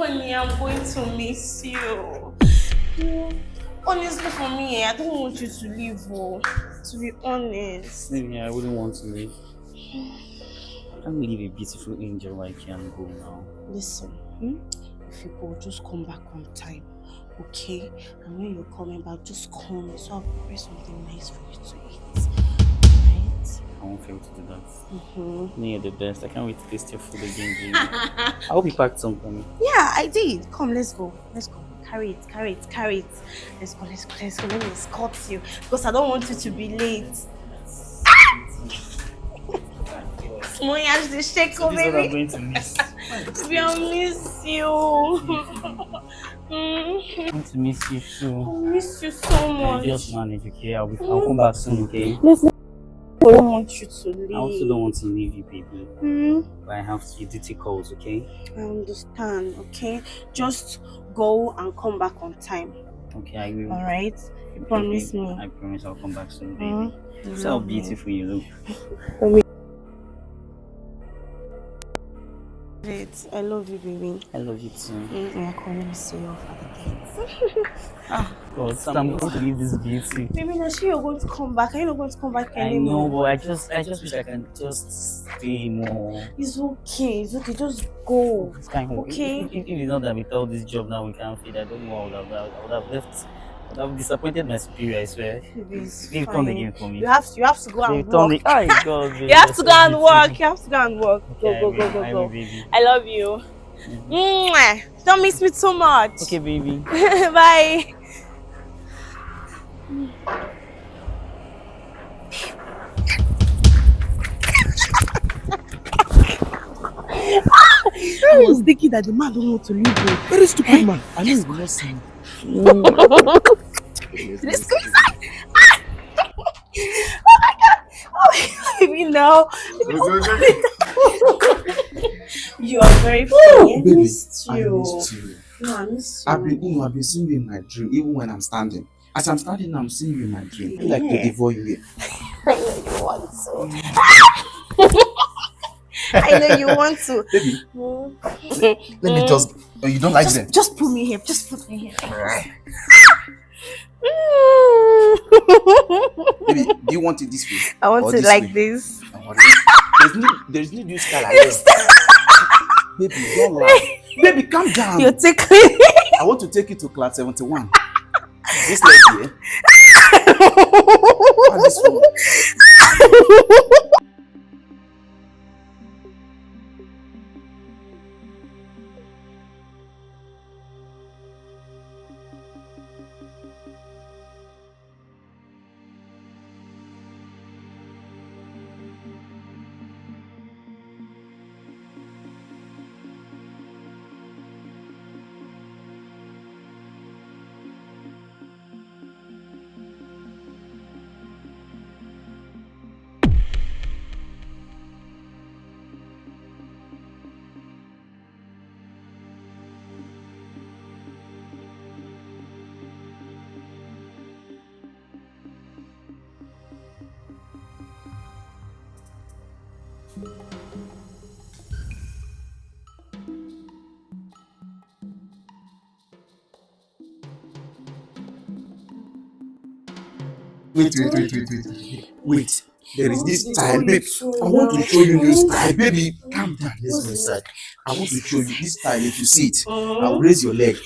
Honey, I'm going to miss you. Honestly, for me, I don't want you to leave. Oh, to be honest. Maybe I wouldn't want to leave. I can't leave a beautiful angel like you and go now. Listen, if you go, just come back on time, okay? And when you're coming back, just call me so I'll prepare something nice for you to eat. Right? I won't fail to do that. Mm-hmm. You're the best. I can't wait to taste your food again, baby. I hope you packed some for me. Yeah, I did. Come, let's go. Let's go. Carry it, carry it, carry it. Let's go, let's go, let's go. Let me escort you because I don't want you to be late. Moyash the shake, So this is what I'm baby. going to miss. Baby, I'll miss you. I'm going to miss you too. I miss you so much. Just manage, okay? I'll come back soon, okay? I don't want you to leave. I also don't want to leave you, baby. But I have to duty calls, okay? I understand, okay? Just go and come back on time. Okay, I will. Alright? You promise me. I promise I'll come back soon, baby. See how beautiful you look. I love you, baby. I love you too. Yeah, come, let me see you off at the gate. God, I'm going to leave this beauty. Baby, now sure you're going to come back. Are you not going to come back anymore? I know, but I just wish I can just stay more. It's okay, just go. It's kind of okay. If it's not that without this job now we can't feed, I don't know what I would have left. I would have disappointed my superior, I swear. They've turned again for me. You have to go and work. God, you have to go and work. You have to go and work. Okay, Go. Baby. I love you. Don't miss me so much. Okay, baby. Bye. I was thinking that the man don't want to leave me. Very stupid man. I know you will not see me. Let's go inside. Oh my god. Oh, baby, no. You are very funny. I missed you. No, I missed you. I've been seeing you in my dream, even when I'm standing. As I'm standing, I'm seeing you in my dream. I like to devour you. I know you want to. I know you want to. Baby, let me just. Oh, you don't like them? Just put me here. Just put me here. Baby, do you want it this way? I want it like this. There's no use like this. Baby, don't lie. Baby, calm down. You're tickling. I want to take you to class 71. This lady here. This one. Wait. There is this style, babe. I want to show you this style, baby. Calm down. Let's go inside. I want to show you this style. If you see it, I will raise your leg.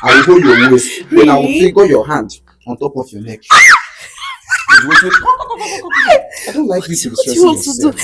I will hold your waist. Then I will finger your hand on top of your neck. Wait. I don't like this to be stressing yourself.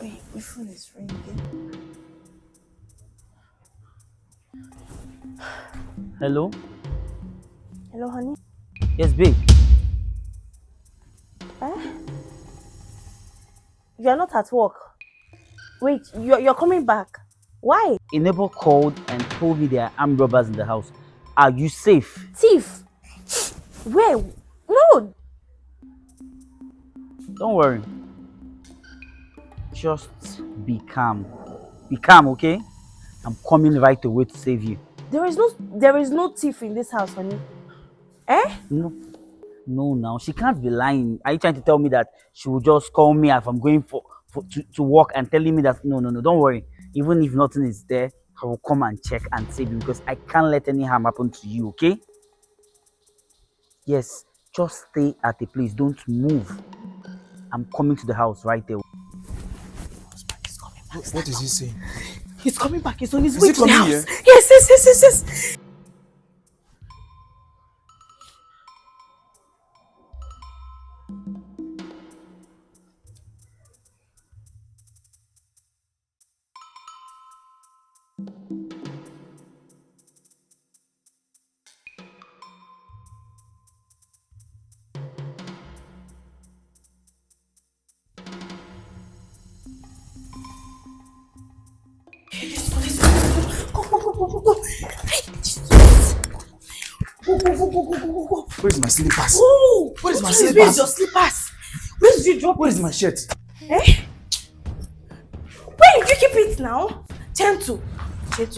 Wait, my phone is ringing. Hello? Hello, honey. Yes, babe. Eh? You are not at work. Wait, you're coming back. Why? A neighbor called and told me there are armed robbers in the house. Are you safe? Thief? Where? No. Don't worry. Just be calm. Be calm, okay? I'm coming right away to save you. There is no thief in this house, honey. Eh? No, no, now she can't be lying. Are you trying to tell me that she will just call me if I'm going to work and telling me that no, don't worry. Even if nothing is there, I will come and check and save you because I can't let any harm happen to you, okay? Yes, just stay at the place. Don't move. I'm coming to the house right there. He's coming back. What is he saying? He's coming back. He's on his Is way he to the coming house. here? Yes. Go. Hey, Jesus. Go. Where's my slippers? Oh, Where's my where's slippers? your slippers? Where did you drop Where's it? my shirt? Eh? Where did you keep it now? Gentle,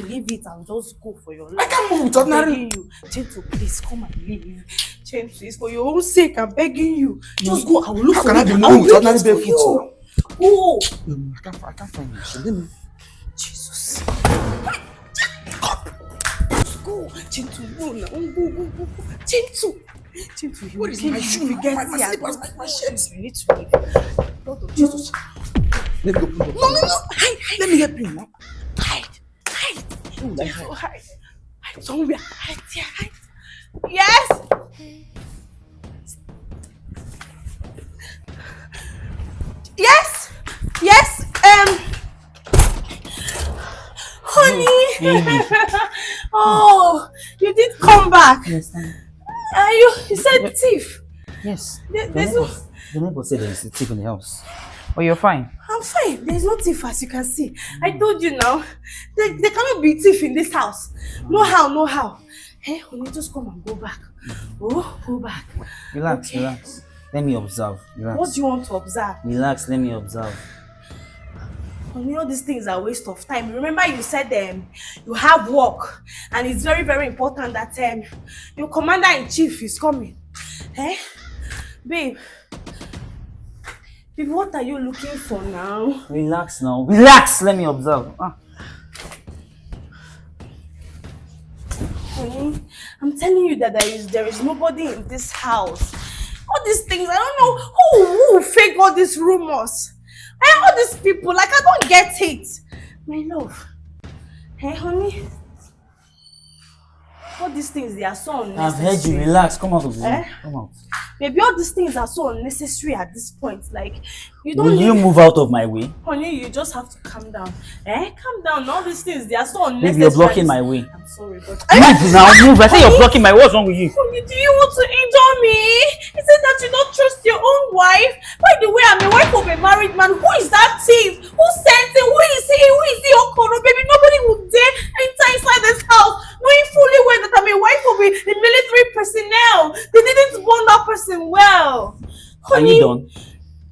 leave it and just go for your life. I can't move, I'm ordinary. begging you. Gentle, please come and leave. Gentle, it's for your own sake. I'm begging you. Just go. I will look How for can I you. be I moving will with bring ordinary it for barefoot? you. Go. I can't find my shirt. Let me. Jesus. Just go. Gentle, go now. Go. Gentle, you What is will my leave. shoe? You will get My here. slippers, my shirt. You need to leave. Lord of Jesus. Let me open the door. No. Hide. Let me help you now. Hide. Who will I hide? Gentle, hide somewhere. Hide here. Hide. Yes. Yes. Honey. Oh, you did come back. Yes, You said thief. Yes. There's no... The neighbor said there is a thief in the house. But you're fine. I'm fine. There's no thief as you can see. I told you now. There cannot be thief in this house. No how, no how. Hey, honey, just come and go back. Oh, go back. Relax, Okay. relax. Let me observe. Relax. What do you want to observe? Relax, let me observe. Honey, all these things are a waste of time. Remember you said you have work and it's very, very important that your commander-in-chief is coming. Eh? Babe, what are you looking for now? Relax now. Relax! Let me observe. Honey, I'm telling you that there is nobody in this house. All these things, I don't know who fake all these rumors. All these people, like I don't get it. My love. Hey, honey. All these things, they are so unnecessary. I've heard you. Relax. Come out of the room. Come out. Maybe all these things are so unnecessary at this point. Like, you don't Will you move out of my way? Honey, you just have to calm down. Calm down. All these things, they are so unnecessary. Maybe you're blocking my way. I'm sorry, but... Move now, move. I say you're blocking my way. What's wrong with you? Honey, do you want to injure me? Is it that you don't trust your own wife? By the way, I'm a wife of a married man. Who is that thief? Who sent him? Who is he? Who is he? Okoro, baby, nobody would dare enter inside this house knowing fully well that I'm a wife of a military personnel. They didn't born that person well. Honey, Are you done?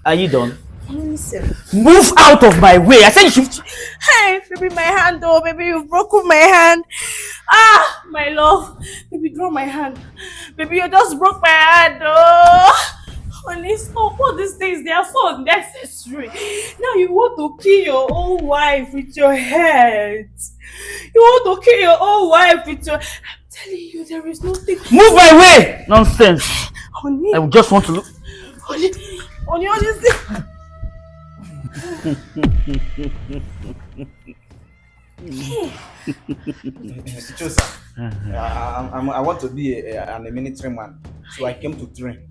Are you done? Listen. Move out of my way. I said you should. Hey, baby, my hand, oh, baby, you've broken my hand. Ah, my love. Baby, draw my hand. Baby, you just broke my hand, oh. Honey, stop. All these things, they are so unnecessary. Now you want to kill your own wife with your head. You want to kill your own wife with your... I'm telling you, there is nothing... Move my way! Nonsense. Honey. I would just want to look. Honey, all these things... Joseph, I want to be a military man, so I came to train.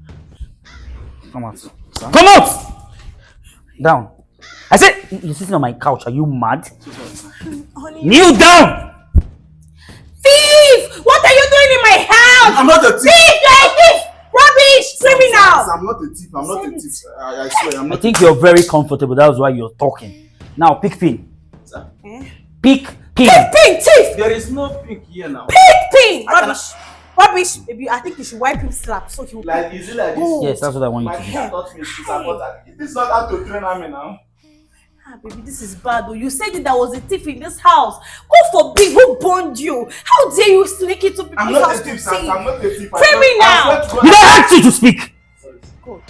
Come out. Come out! Down. I said, you're sitting on my couch. Are you mad? Honey. Kneel down! Thief! What are you doing in my house? I'm not a thief! Thief! You're a thief! Rubbish! Criminal! I'm not a thief. I'm not a thief. I swear, I'm not. I think you're very comfortable. That's why you're talking. Now, pick pin. Sir? Pick pin. Pick pin! Thief! There is no pink here now. Pick pin! Rubbish! Rubbish! Baby, I think you should wipe him slap so he'll... Like, is it like this? Oh. Yes, that's what I want you My to do. hair taught me to support that. This is not how to train army now. Ah, baby, this is bad though. You said that there was a thief in this house. God forbid, who burned you? How dare you sneak into people's I'm not house a thief, to sir. see? I'm not a thief. Criminal! You don't have to speak! God.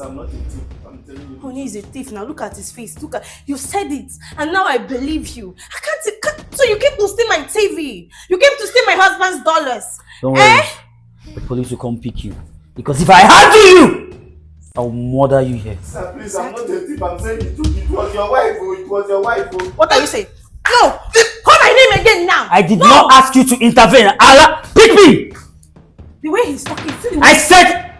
I'm not a thief. I'm telling you. Honey is a thief now. Look at his face. Look at... You said it. And now I believe you. So you came to steal my TV. You came to steal my husband's dollars. Don't worry. The police will come pick you. Because if I handle you, I'll murder you here. Sir, please, I'm not a thief. I'm saying the truth. It was your wife, oh. It was your wife, oh. What are you saying? No! Call my name again now! I did not ask you to intervene. Allah, pick me! The way he's talking, see the way... I said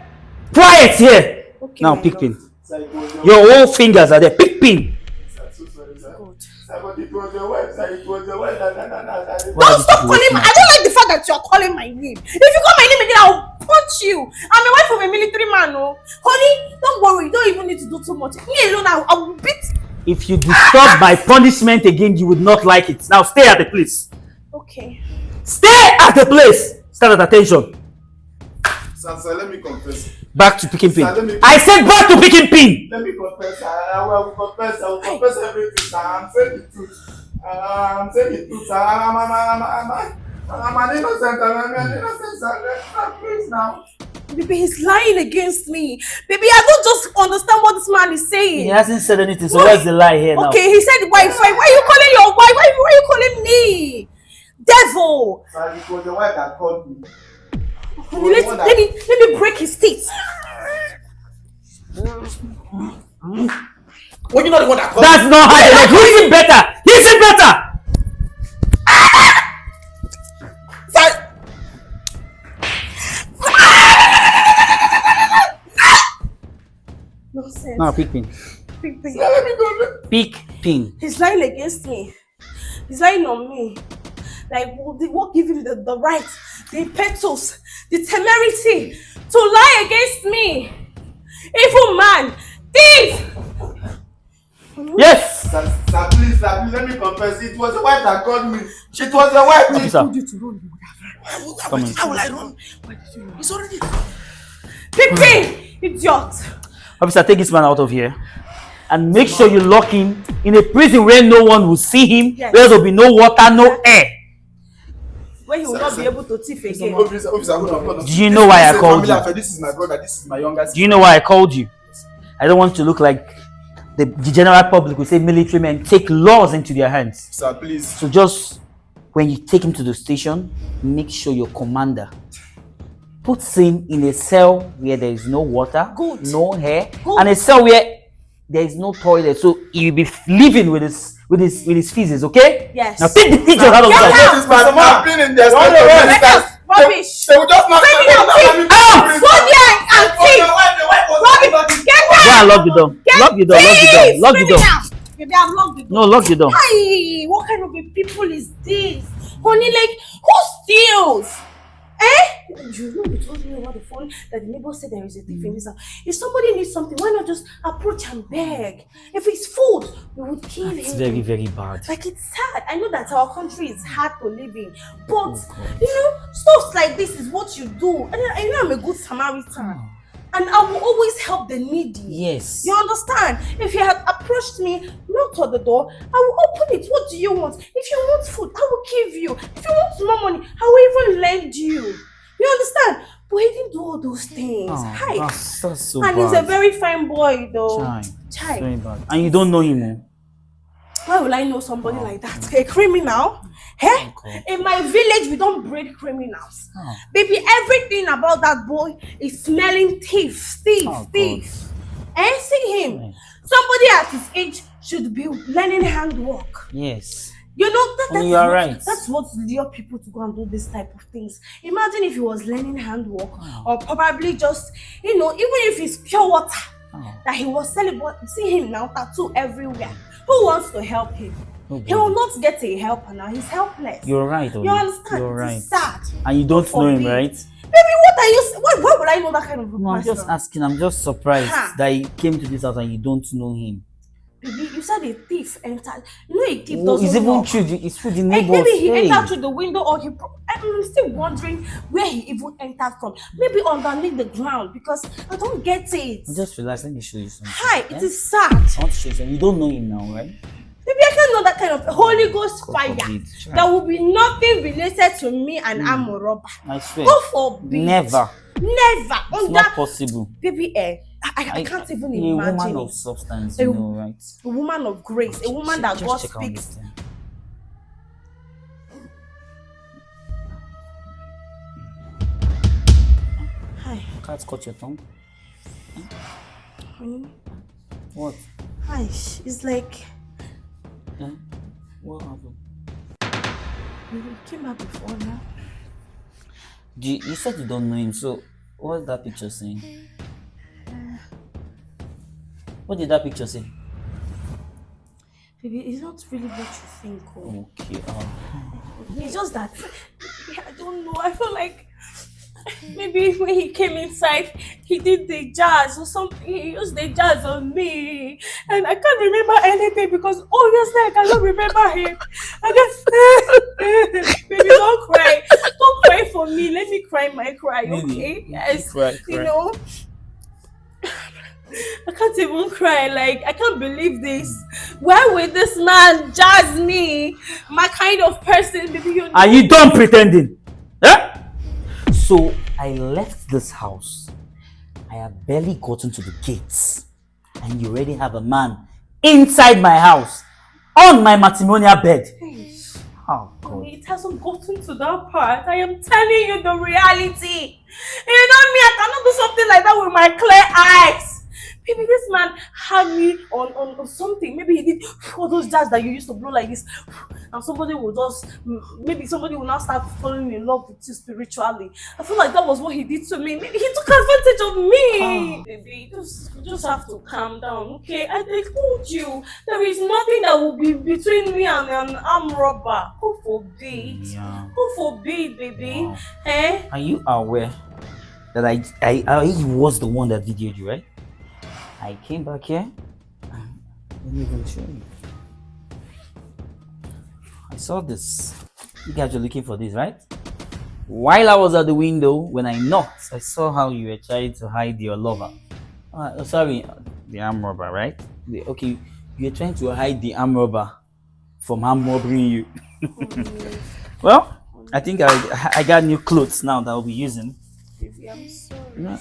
quiet here. Okay, Now my pick love. pin. Sir, it was Your whole fingers are there. Pick pin. Sir, so sorry, sir. God. Sir, but it was your wife, sir. It was your wife. Don't stop calling my... I don't like the fact that you're calling my name. If you call my name again, I'll punch you. I'm a wife of a military man, oh. Honey, don't worry. You don't even need to do too much. Me alone, I will beat... If you disturb my punishment again, you would not like it. Now stay at the place. Okay. Stay at the place. Stand at attention. Sir, let me confess. Back to picking pin. Sir, let me- I said back to picking pin. Let me confess. I will confess. I will confess everything, sir. I'm saying the truth. I'm saying the truth, sir. I'm an innocent. I'm an innocent, sir. Please now. Baby, he's lying against me. Baby, I don't just understand what this man is saying. He hasn't said anything, so where's the lie here now? Okay, he said wife. Why are you calling your wife? Why are you calling me? Devil! Sir, it was the wife that called me. Honey, let me break his teeth. Well, you're not the one that called That's me. not how they like. Listen better. Listen better. Sir, Nonsense. Now pick pin. Big thing. sir, let me go. Pick pin. He's lying against me. He's lying on me. Like, what give him the right, the impetus, the temerity to lie against me. Evil man, thief. Yes! Sir, please, let me confess. It was your wife that called me. It was your wife. Officer, I told you to run. come in. How will I run? It's already. Pippin, idiot. Officer, take this man out of here. And make sure you lock him in a prison where no one will see him, Yes. where there will be no water, no air. Where he will not be able to thief again. Officer, hold on. Do you know why I called you? This is my brother. This is my younger sister. Do you know why I called you? I don't want to look like the general public will say military men take laws into their hands. Sir, please. So just when you take him to the station, make sure your commander puts him in a cell where there is no water, Good. no air, Good. and a cell where there is no toilet. So he'll be living with his feces, okay? Yes. Now take the picture out of Get that. out. This man, I've been in there. Get out. Rubbish. They will just not. Take it out, thief. Out! Go there and thief. Rubbish. Get Go out. and lock the door. Lock the door. Lock the door. Lock the door. Baby, I've locked the door. No, lock the door. Hi, what kind of a people is this? Honey, like, who steals? Eh? You know, you told me over the phone that the neighbor said there is a thief in this house. If somebody needs something, why not just approach and beg? If it's food, we would kill It's him. very, very bad. Like, it's sad. I know that our country is hard to live in, but you know, stuff like this is what you do. And I know I'm a good Samaritan. And I will always help the needy. Yes. You understand? If you had approached me, knocked on the door, I will open it. What do you want? If you want food, I will give you. If you want more money, I will even lend you. You understand? But he didn't do all those things. Hi. That's so And bad. he's a very fine boy, though. Chai. Very bad. And you don't know him, eh? Why will I know somebody like that? A criminal? Eh? In my village, we don't breed criminals. Baby, everything about that boy is smelling thief. Eh? See him. Somebody at his age should be learning handwork. Yes. You know, that's you are right. That's what lure people to go and do this type of things. Imagine if he was learning handwork, or probably just, you know, even if it's pure water that he was selling. But see him now, tattoo everywhere. Who wants to help him? He will not get a helper now. He's helpless. You're right, Oli. You understand? You're right. It's sad. And you don't know him, right? Baby, what are you? Why would I know that kind of a No, I'm person? just asking. I'm just surprised that he came to this house and you don't know him. Baby, you said a thief entered. You know, a thief Oh, doesn't it's even knock. true. It's through the And neighbors. maybe he Hey. entered through the window, or I'm still wondering where he even entered from. Maybe underneath the ground, because I don't get it. Just relax. Let me show you something. Hi, eh? it is sad. I want to show you something. You don't know him now, right? Maybe I can know that kind of Holy Ghost God fire. forbid. There will be nothing related to me and I'm a robber. I swear. God forbid. Never. Never. It's not possible. Baby, I can't even You're a woman imagine of it. substance, you know, right? A woman of grace, a woman that Just God check out speaks. this thing. Hi, Cat cut your tongue. honey. What? Hi, it's like Eh? What happened? you came back before now. You said you don't know him, so what's that picture saying? What did that picture say? Baby, it's not really what you think. Oh. Okay. It's just that I don't know. I feel like maybe when he came inside, he did the jazz or something. He used the jazz on me, and I can't remember anything because obviously I cannot remember him. I just baby, don't cry. Don't cry for me. Let me cry my cry, okay? Yes. Cry. You know. I can't even cry. Like, I can't believe this. Why would this man jazz me? My kind of person, baby. You know. Are you done pretending? Eh? So I left this house. I have barely gotten to the gates, and you already have a man inside my house on my matrimonial bed. Oh God! It hasn't gotten to that part. I am telling you the reality. You know me. I cannot do something like that with my clear eyes. Baby, this man had me on something. Maybe he did all those jazz that you used to blow like this, and somebody will just maybe somebody will now start falling in love with you spiritually. I feel like that was what he did to me. Maybe he took advantage of me. Baby, you just have to calm down, okay? I told you there is nothing that will be between me and an armed robber. Who forbid? Yeah. Who forbid, baby? Wow. Eh? Are you aware that I was the one that videoed you, right? I came back here. Let me even show you. I saw this. You guys are looking for this, right? While I was at the window, when I knocked, I saw how you were trying to hide your lover. Sorry, the arm robber, right? Okay, you're trying to hide the arm robber from arm robbing you. Well, I think I got new clothes now that I'll be using. Baby, I'm sorry.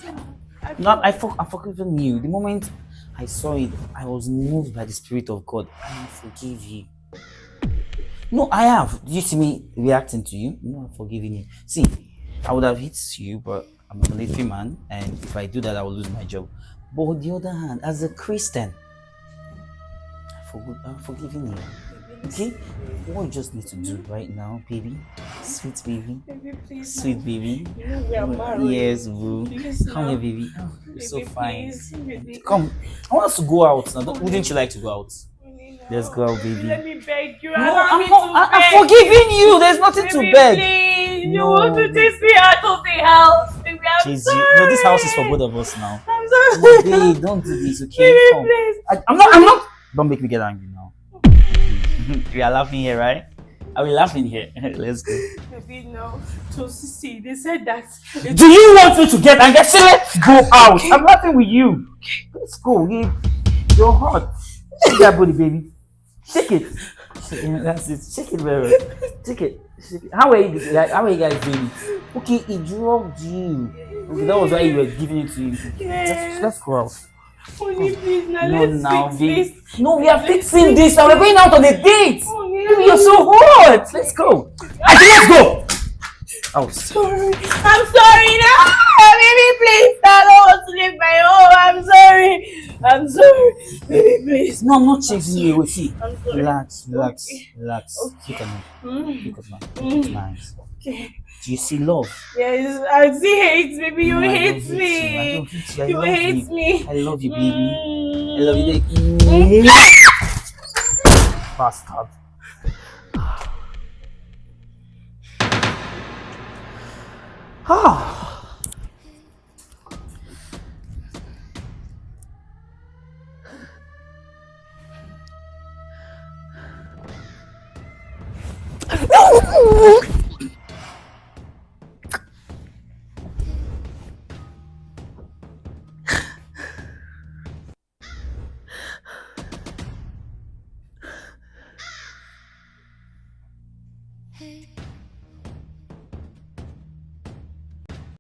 No, I'm forgiving you. The moment I saw it, I was moved by the Spirit of God. I forgive you. No, I have. Do you see me reacting to you? No, I'm forgiving you. See, I would have hit you, but I'm a military man, and if I do that, I will lose my job. But on the other hand, as a Christian, I'm forgiving you. Okay? What you just need to do right now, baby, sweet baby, Baby, please. sweet baby. You know we are married. Yes, boo. Please Come now. here, baby. Oh, you're Baby, so fine. please, baby. Come. I want us to go out now. Wouldn't you like to go out? Let's go out, baby. Let me beg you. No, Allow me to I'm beg. forgiving you. There's nothing Baby, to beg. please. You No, want to chase me out of the house. Baby, I'm Chase sorry. you. No, this house is for both of us now. I'm No, sorry. babe, don't do this, okay? Baby, Come. please. I'm not. Don't make me get angry now. We are laughing here, right? Are we laughing here? Let's go. Baby, no. So, see, they said that. Do you want me to get angry? So let's go out. I'm laughing with you. Let's go. You're hot. Shake that booty, baby. Shake it. That's it. Shake it very well. Shake it. Shake it. How are you guys doing it? Okay, he drugged you. Okay, that was why you were giving it to him. Yes. Let's go out. Honey, please, now No, let's now, fix babe. this. No, we are fixing this. Now we're going out on a date. Honey, Baby, you're so hot. Let's go. I said, let's go. Oh, sorry. I'm sorry now. Baby, please. I don't want to leave my home. I'm sorry. I'm sorry. Baby, please. no, I'm not chasing you. Wait, see. I'm sorry. Relax. Okay. Look at me. Look at me. Mm. It's nice. Okay. Do you see love? Yes, I see hate, baby. You No, I hate don't hate me. you. I don't hate you. I You love hate you. me. I love you, baby. Mm. I love you. Bastard. Ah.